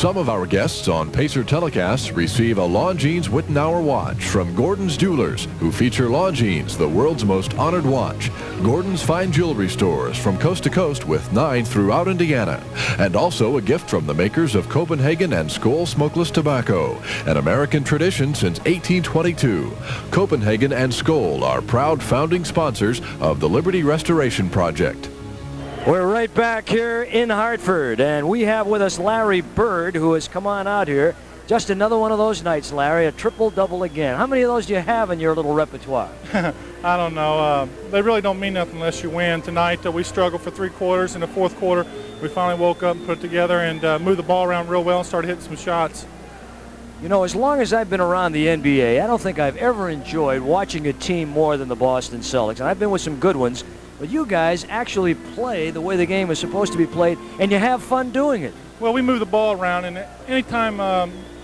Some of our guests on Pacer telecasts receive a Longines Wittenauer watch from Gordon's Jewelers, who feature Longines, the world's most honored watch. Gordon's fine jewelry stores from coast to coast with 9 throughout Indiana. And also a gift from the makers of Copenhagen and Skoal Smokeless Tobacco, an American tradition since 1822. Copenhagen and Skoal are proud founding sponsors of the Liberty Restoration Project. We're right back here in Hartford, and we have with us Larry Bird, who has come on out here. Just another one of those nights, Larry, a triple-double again. How many of those do you have in your little repertoire? I don't know. They really don't mean nothing unless you win. Tonight, we struggled for 3 quarters. In the 4th quarter, we finally woke up and put it together and moved the ball around real well and started hitting some shots. You know, as long as I've been around the NBA, I don't think I've ever enjoyed watching a team more than the Boston Celtics. And I've been with some good ones. But you guys actually play the way the game is supposed to be played, and you have fun doing it. Well, we move the ball around, and anytime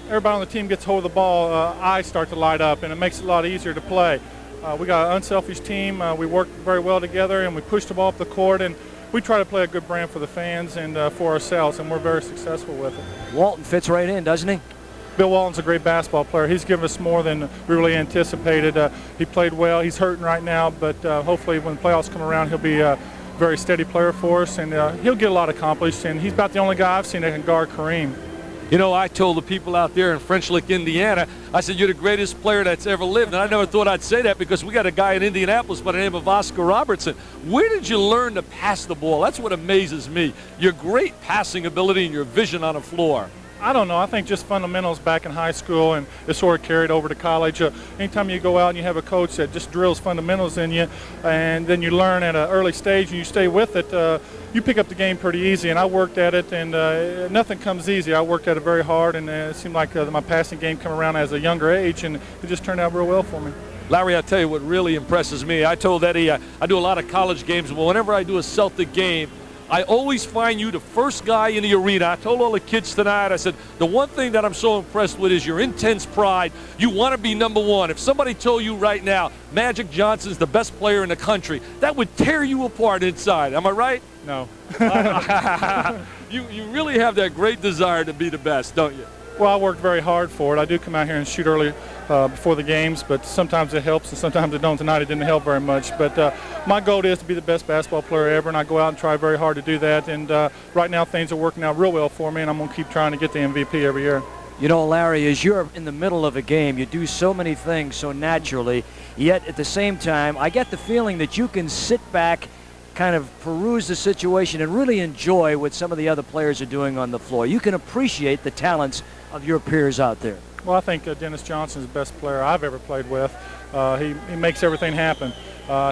everybody on the team gets hold of the ball, eyes start to light up, and it makes it a lot easier to play. We got an unselfish team. We work very well together, and we push the ball up the court, and we try to play a good brand for the fans and for ourselves, and we're very successful with it. Walton fits right in, doesn't he? Bill Walton's a great basketball player. He's given us more than we really anticipated. He played well. He's hurting right now, but hopefully when the playoffs come around, he'll be a very steady player for us, and he'll get a lot accomplished. And he's about the only guy I've seen that can guard Kareem. You know, I told the people out there in French Lick, Indiana, I said, you're the greatest player that's ever lived. And I never thought I'd say that because we got a guy in Indianapolis by the name of Oscar Robertson. Where did you learn to pass the ball? That's what amazes me. Your great passing ability and your vision on the floor. I don't know. I think just fundamentals back in high school, and it sort of carried over to college. Anytime you go out and you have a coach that just drills fundamentals in you, and then you learn at an early stage and you stay with it, you pick up the game pretty easy. And I worked at it, and nothing comes easy. I worked at it very hard, and it seemed like my passing game came around as a younger age, and it just turned out real well for me. Larry, I'll tell you what really impresses me. I told Eddie I do a lot of college games, but whenever I do a Celtic game, I always find you the first guy in the arena. I told all the kids tonight, I said, the one thing that I'm so impressed with is your intense pride. You want to be number one. If somebody told you right now, Magic Johnson's the best player in the country, that would tear you apart inside. Am I right? No. You really have that great desire to be the best, don't you? Well, I worked very hard for it. I do come out here and shoot early before the games, but sometimes it helps and sometimes it don't. Tonight it didn't help very much. But my goal is to be the best basketball player ever, and I go out and try very hard to do that. And right now things are working out real well for me, and I'm going to keep trying to get the MVP every year. You know, Larry, as you're in the middle of a game, you do so many things so naturally, yet at the same time, I get the feeling that you can sit back, kind of peruse the situation, and really enjoy what some of the other players are doing on the floor. You can appreciate the talents of your peers out there. Well, I think Dennis Johnson's the best player I've ever played with. He makes everything happen.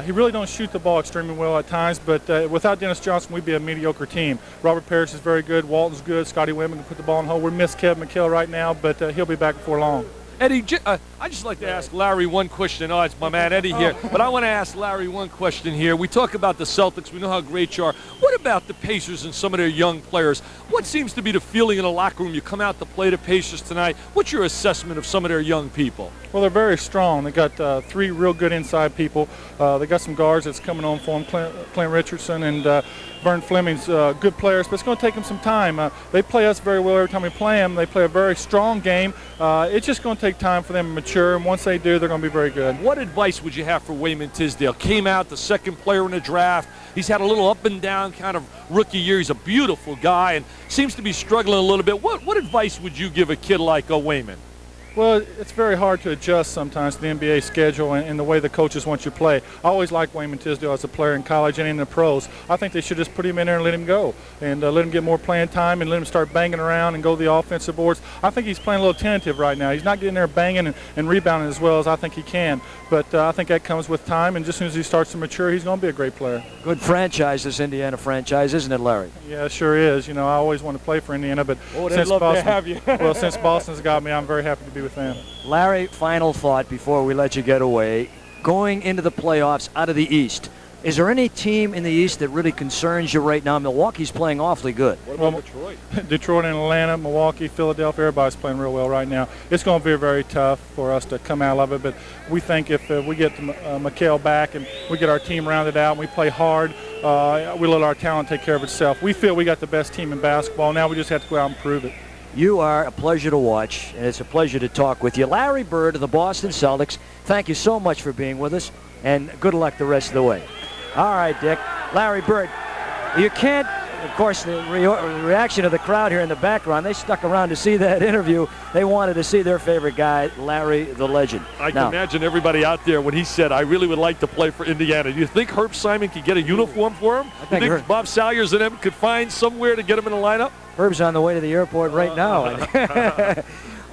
He really don't shoot the ball extremely well at times, but without Dennis Johnson, we'd be a mediocre team. Robert Parrish is very good. Walton's good. Scotty Whitman can put the ball in the hole. We miss Kevin McHale right now, but he'll be back before long. Eddie, I'd just like to ask Larry one question. Oh, it's my man Eddie here. But I want to ask Larry one question here. We talk about the Celtics. We know how great you are. What about the Pacers and some of their young players? What seems to be the feeling in the locker room? You come out to play the Pacers tonight. What's your assessment of some of their young people? Well, they're very strong. They got 3 real good inside people. They got some guards that's coming on for them, Clint Richardson and Vern Fleming's good players, but it's going to take them some time. They play us very well every time we play them. They play a very strong game. It's just going to take time for them to mature, and once they do, they're going to be very good. What advice would you have for Wayman Tisdale? Came out the second player in the draft. He's had a little up and down kind of rookie year. He's a beautiful guy and seems to be struggling a little bit. What advice would you give a kid like Wayman? Well, it's very hard to adjust sometimes to the NBA schedule and the way the coaches want you to play. I always liked Wayman Tisdale as a player in college and in the pros. I think they should just put him in there and let him go and let him get more playing time and let him start banging around and go to the offensive boards. I think he's playing a little tentative right now. He's not getting there banging and rebounding as well as I think he can. But I think that comes with time, and just as soon as he starts to mature, he's going to be a great player. Good franchise, this Indiana franchise, isn't it, Larry? Yeah, it sure is. You know, I always want to play for Indiana, but since Boston, to have you. Well, since Boston's got me, I'm very happy to be with them. Larry, final thought before we let you get away. Going into the playoffs out of the East, is there any team in the East that really concerns you right now? Milwaukee's playing awfully good. What about Detroit? Detroit and Atlanta, Milwaukee, Philadelphia, everybody's playing real well right now. It's going to be very tough for us to come out of it, but we think if we get McHale back and we get our team rounded out and we play hard, we let our talent take care of itself. We feel we got the best team in basketball. Now we just have to go out and prove it. You are a pleasure to watch, and it's a pleasure to talk with you. Larry Bird of the Boston Celtics, thank you so much for being with us, and good luck the rest of the way. All right, Dick. Larry Bird, you can't, of course, the reaction of the crowd here in the background, they stuck around to see that interview. They wanted to see their favorite guy, Larry the Legend. I can imagine everybody out there when he said, I really would like to play for Indiana. Do you think Herb Simon could get a uniform for him? Do you think Bob Salyers and them could find somewhere to get him in the lineup? Herb's on the way to the airport right now.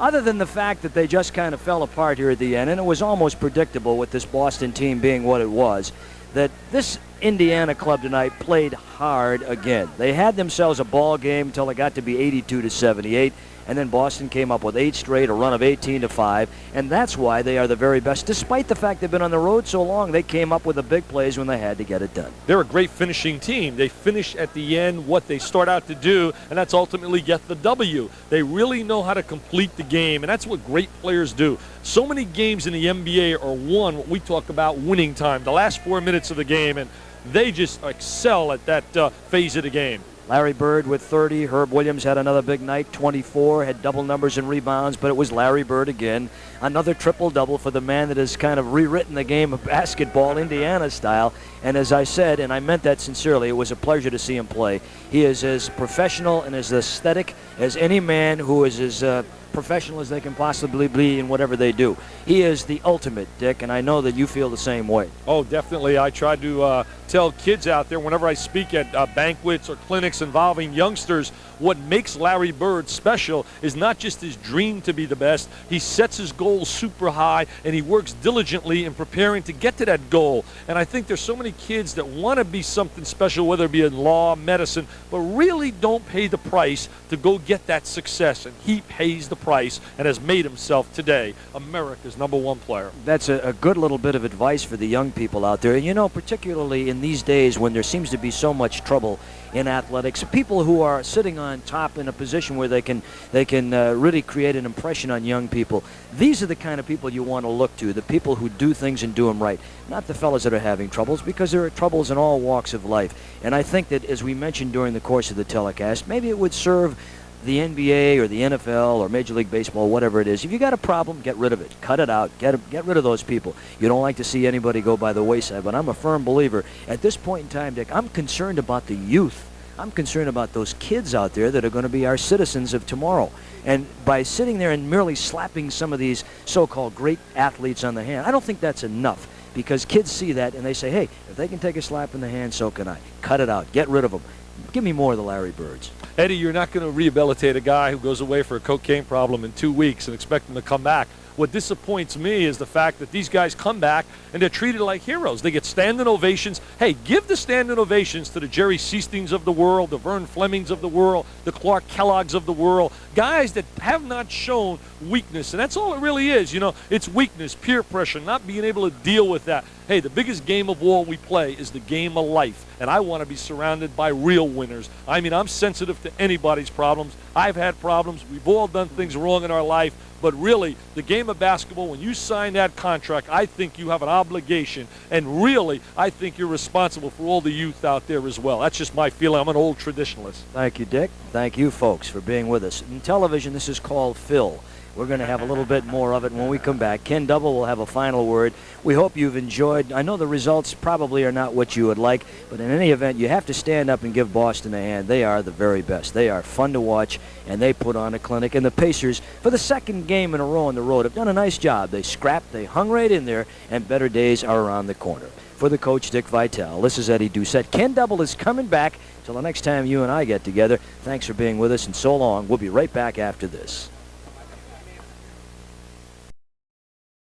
Other than the fact that they just kind of fell apart here at the end, and it was almost predictable with this Boston team being what it was, that this Indiana club tonight played hard again. They had themselves a ball game until it got to be 82-78, and then Boston came up with 8 straight, a run of 18-5, and that's why they are the very best. Despite the fact they've been on the road so long, they came up with the big plays when they had to get it done. They're a great finishing team. They finish at the end what they start out to do, and that's ultimately get the W. They really know how to complete the game, and that's what great players do. So many games in the NBA are won, what we talk about winning time, the last 4 minutes of the game, and they just excel at that phase of the game. Larry Bird with 30. Herb Williams had another big night, 24, had double numbers in rebounds, but it was Larry Bird again. Another triple-double for the man that has kind of rewritten the game of basketball Indiana style. And as I said, and I meant that sincerely, it was a pleasure to see him play. He is as professional and as aesthetic as any man who is as professional as they can possibly be in whatever they do. He is the ultimate, Dick, and I know that you feel the same way. Oh, definitely. I try to tell kids out there whenever I speak at banquets or clinics involving youngsters, what makes Larry Bird special is not just his dream to be the best. He sets his goals super high, and he works diligently in preparing to get to that goal. And I think there's so many kids that want to be something special, whether it be in law, medicine, but really don't pay the price to go get that success. And he pays the price and has made himself today America's #1 player. That's a good little bit of advice for the young people out there. You know, particularly in these days when there seems to be so much trouble in athletics, people who are sitting on top in a position where they can really create an impression on young people. These are the kind of people you want to look to, the people who do things and do them right, not the fellas that are having troubles, because there are troubles in all walks of life. And I think that, as we mentioned during the course of the telecast, maybe it would serve the NBA or the NFL or Major League Baseball, whatever it is. If you got a problem, get rid of it. Cut it out. Get rid of those people. You don't like to see anybody go by the wayside, but I'm a firm believer. At this point in time, Dick, I'm concerned about the youth. I'm concerned about those kids out there that are going to be our citizens of tomorrow. And by sitting there and merely slapping some of these so-called great athletes on the hand, I don't think that's enough, because kids see that and they say, hey, if they can take a slap in the hand, so can I. Cut it out. Get rid of them. Give me more of the Larry Birds. Eddie, you're not going to rehabilitate a guy who goes away for a cocaine problem in 2 weeks and expect him to come back. What disappoints me is the fact that these guys come back and they're treated like heroes. They get standing ovations. Hey, give the standing ovations to the Jerry Seastings of the world, the Vern Flemings of the world, the Clark Kellogg's of the world, guys that have not shown weakness. And that's all it really is. You know, it's weakness, peer pressure, not being able to deal with that. Hey, the biggest game of all we play is the game of life, and I want to be surrounded by real winners. I mean, I'm sensitive to anybody's problems. I've had problems. We've all done things wrong in our life, but really, the game of basketball, when you sign that contract, I think you have an obligation, and really, I think you're responsible for all the youth out there as well. That's just my feeling. I'm an old traditionalist. Thank you, Dick. Thank you, folks, for being with us. In television, this is called Phil. We're going to have a little bit more of it when we come back. Ken Double will have a final word. We hope you've enjoyed. I know the results probably are not what you would like, but in any event, you have to stand up and give Boston a hand. They are the very best. They are fun to watch, and they put on a clinic. And the Pacers, for the second game in a row on the road, have done a nice job. They scrapped, they hung right in there, and better days are around the corner. For the coach, Dick Vitale, this is Eddie Doucette. Ken Double is coming back. Till the next time you and I get together, thanks for being with us, and so long. We'll be right back after this.